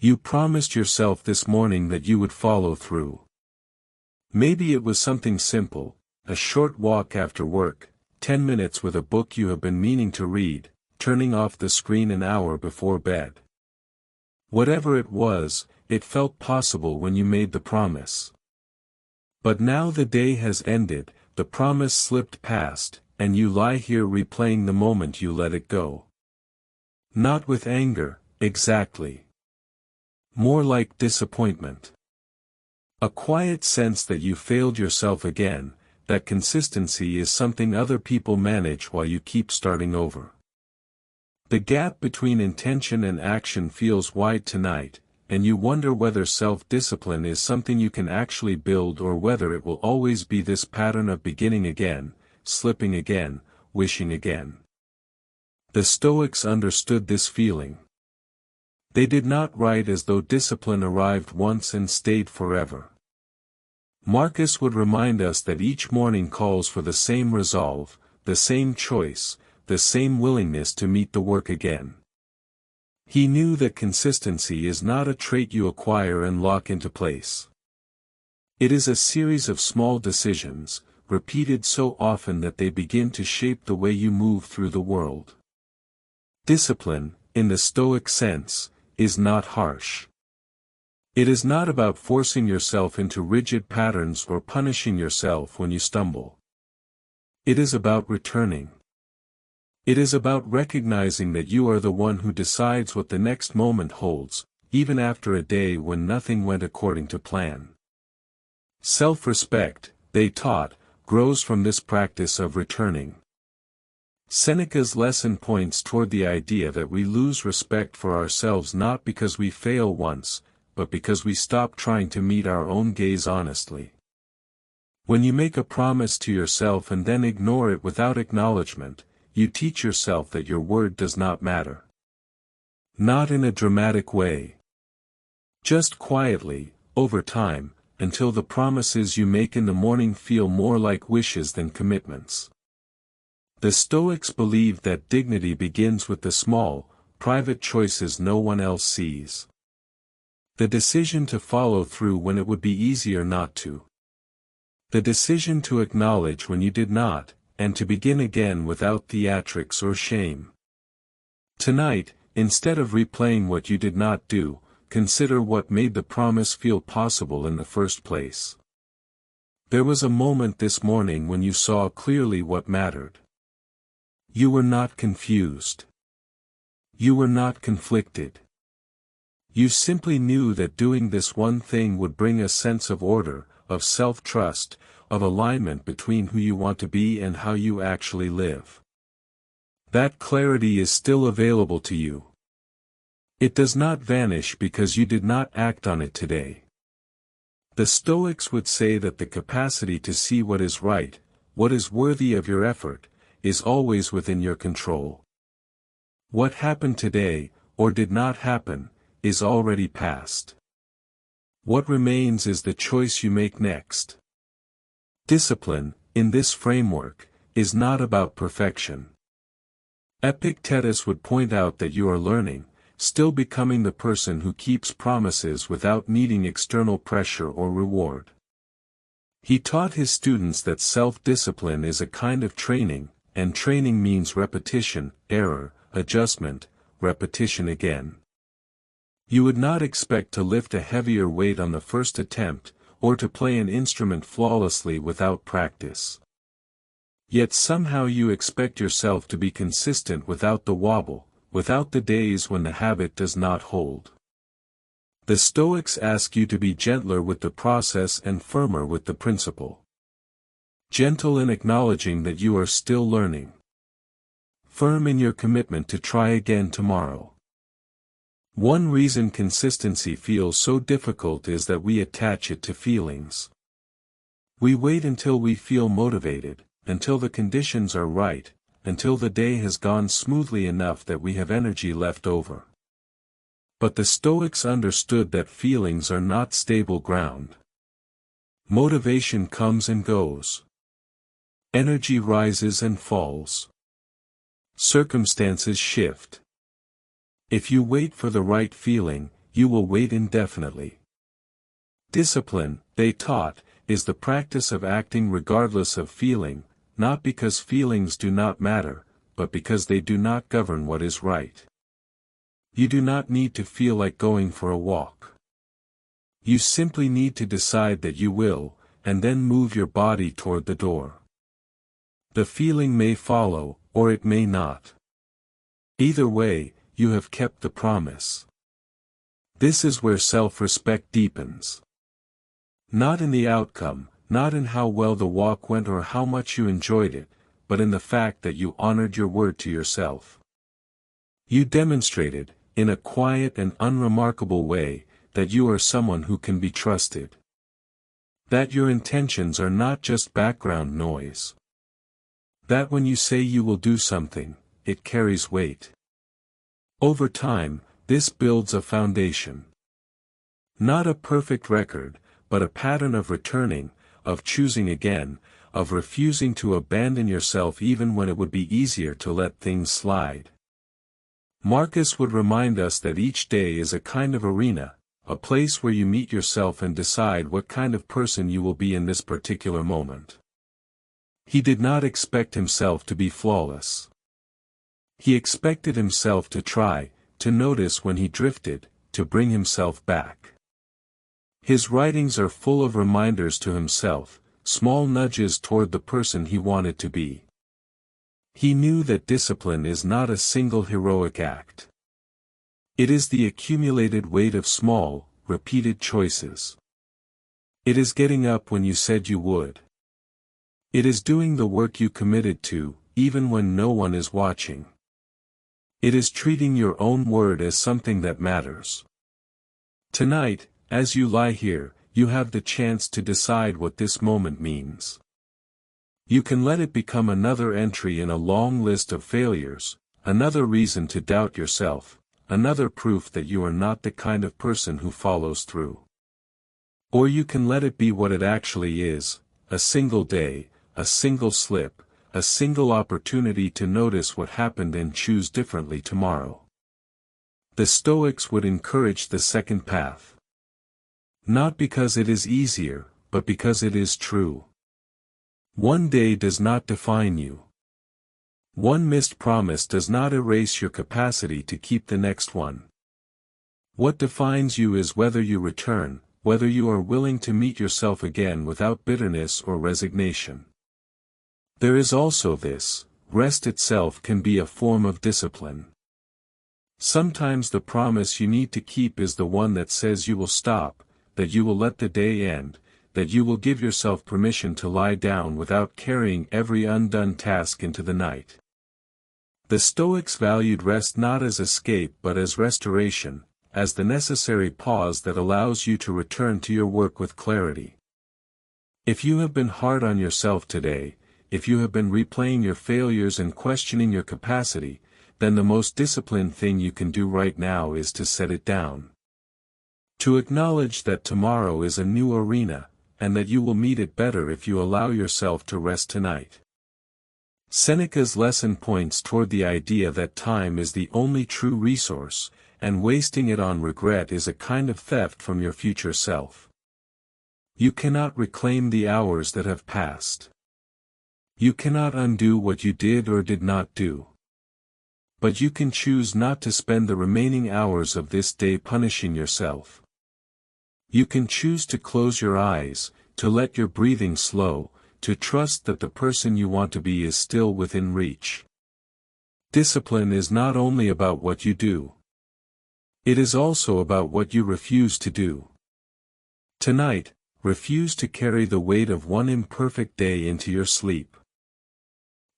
You promised yourself this morning that you would follow through. Maybe it was something simple, a short walk after work, 10 minutes with a book you have been meaning to read, turning off the screen an hour before bed. Whatever it was, it felt possible when you made the promise. But now the day has ended, the promise slipped past, and you lie here replaying the moment you let it go. Not with anger, exactly. More like disappointment. A quiet sense that you failed yourself again, that consistency is something other people manage while you keep starting over. The gap between intention and action feels wide tonight, and you wonder whether self-discipline is something you can actually build or whether it will always be this pattern of beginning again, slipping again, wishing again. The Stoics understood this feeling. They did not write as though discipline arrived once and stayed forever. Marcus would remind us that each morning calls for the same resolve, the same choice, the same willingness to meet the work again. He knew that consistency is not a trait you acquire and lock into place. It is a series of small decisions, repeated so often that they begin to shape the way you move through the world. Discipline, in the Stoic sense, is not harsh. It is not about forcing yourself into rigid patterns or punishing yourself when you stumble. It is about returning. It is about recognizing that you are the one who decides what the next moment holds, even after a day when nothing went according to plan. Self-respect, they taught, grows from this practice of returning. Seneca's lesson points toward the idea that we lose respect for ourselves not because we fail once, but because we stop trying to meet our own gaze honestly. When you make a promise to yourself and then ignore it without acknowledgement, you teach yourself that your word does not matter. Not in a dramatic way. Just quietly, over time, until the promises you make in the morning feel more like wishes than commitments. The Stoics believed that dignity begins with the small, private choices no one else sees. The decision to follow through when it would be easier not to. The decision to acknowledge when you did not, and to begin again without theatrics or shame. Tonight, instead of replaying what you did not do, consider what made the promise feel possible in the first place. There was a moment this morning when you saw clearly what mattered. You were not confused. You were not conflicted. You simply knew that doing this one thing would bring a sense of order, of self-trust, of alignment between who you want to be and how you actually live. That clarity is still available to you. It does not vanish because you did not act on it today. The Stoics would say that the capacity to see what is right, what is worthy of your effort, is always within your control. What happened today, or did not happen, is already past. What remains is the choice you make next. Discipline, in this framework, is not about perfection. Epictetus would point out that you are learning, still becoming the person who keeps promises without needing external pressure or reward. He taught his students that self-discipline is a kind of training, and training means repetition, error, adjustment, repetition again. You would not expect to lift a heavier weight on the first attempt, or to play an instrument flawlessly without practice. Yet somehow you expect yourself to be consistent without the wobble, without the days when the habit does not hold. The Stoics ask you to be gentler with the process and firmer with the principle. Gentle in acknowledging that you are still learning. Firm in your commitment to try again tomorrow. One reason consistency feels so difficult is that we attach it to feelings. We wait until we feel motivated, until the conditions are right, until the day has gone smoothly enough that we have energy left over. But the Stoics understood that feelings are not stable ground. Motivation comes and goes. Energy rises and falls. Circumstances shift. If you wait for the right feeling, you will wait indefinitely. Discipline, they taught, is the practice of acting regardless of feeling, not because feelings do not matter, but because they do not govern what is right. You do not need to feel like going for a walk. You simply need to decide that you will, and then move your body toward the door. The feeling may follow, or it may not. Either way, you have kept the promise. This is where self-respect deepens. Not in the outcome, not in how well the walk went or how much you enjoyed it, but in the fact that you honored your word to yourself. You demonstrated, in a quiet and unremarkable way, that you are someone who can be trusted. That your intentions are not just background noise. That when you say you will do something, it carries weight. Over time, this builds a foundation. Not a perfect record, but a pattern of returning, of choosing again, of refusing to abandon yourself even when it would be easier to let things slide. Marcus would remind us that each day is a kind of arena, a place where you meet yourself and decide what kind of person you will be in this particular moment. He did not expect himself to be flawless. He expected himself to try, to notice when he drifted, to bring himself back. His writings are full of reminders to himself, small nudges toward the person he wanted to be. He knew that discipline is not a single heroic act. It is the accumulated weight of small, repeated choices. It is getting up when you said you would. It is doing the work you committed to, even when no one is watching. It is treating your own word as something that matters. Tonight, as you lie here, you have the chance to decide what this moment means. You can let it become another entry in a long list of failures, another reason to doubt yourself, another proof that you are not the kind of person who follows through. Or you can let it be what it actually is, a single day, a single slip, a single opportunity to notice what happened and choose differently tomorrow. The Stoics would encourage the second path. Not because it is easier, but because it is true. One day does not define you. One missed promise does not erase your capacity to keep the next one. What defines you is whether you return, whether you are willing to meet yourself again without bitterness or resignation. There is also this: rest itself can be a form of discipline. Sometimes the promise you need to keep is the one that says you will stop, that you will let the day end, that you will give yourself permission to lie down without carrying every undone task into the night. The Stoics valued rest not as escape but as restoration, as the necessary pause that allows you to return to your work with clarity. If you have been hard on yourself today, if you have been replaying your failures and questioning your capacity, then the most disciplined thing you can do right now is to set it down. To acknowledge that tomorrow is a new arena, and that you will meet it better if you allow yourself to rest tonight. Seneca's lesson points toward the idea that time is the only true resource, and wasting it on regret is a kind of theft from your future self. You cannot reclaim the hours that have passed. You cannot undo what you did or did not do. But you can choose not to spend the remaining hours of this day punishing yourself. You can choose to close your eyes, to let your breathing slow, to trust that the person you want to be is still within reach. Discipline is not only about what you do. It is also about what you refuse to do. Tonight, refuse to carry the weight of one imperfect day into your sleep.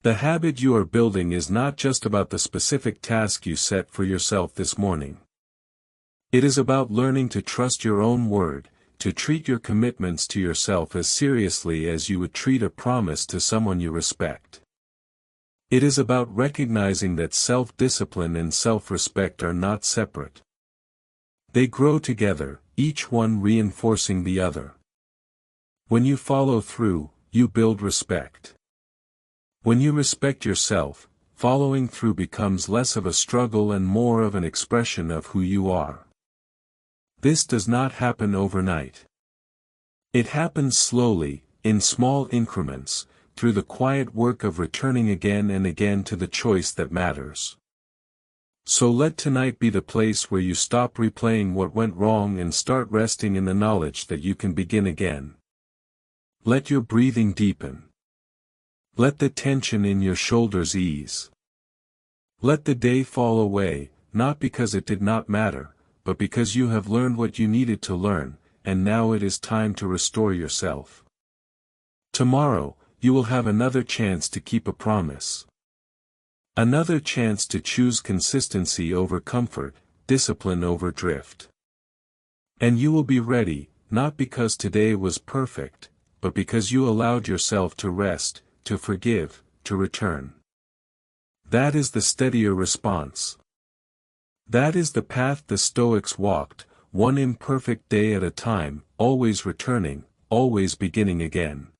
The habit you are building is not just about the specific task you set for yourself this morning. It is about learning to trust your own word, to treat your commitments to yourself as seriously as you would treat a promise to someone you respect. It is about recognizing that self-discipline and self-respect are not separate. They grow together, each one reinforcing the other. When you follow through, you build respect. When you respect yourself, following through becomes less of a struggle and more of an expression of who you are. This does not happen overnight. It happens slowly, in small increments, through the quiet work of returning again and again to the choice that matters. So let tonight be the place where you stop replaying what went wrong and start resting in the knowledge that you can begin again. Let your breathing deepen. Let the tension in your shoulders ease. Let the day fall away, not because it did not matter, but because you have learned what you needed to learn, and now it is time to restore yourself. Tomorrow, you will have another chance to keep a promise. Another chance to choose consistency over comfort, discipline over drift. And you will be ready, not because today was perfect, but because you allowed yourself to rest, to forgive, to return. That is the steadier response. That is the path the Stoics walked, one imperfect day at a time, always returning, always beginning again.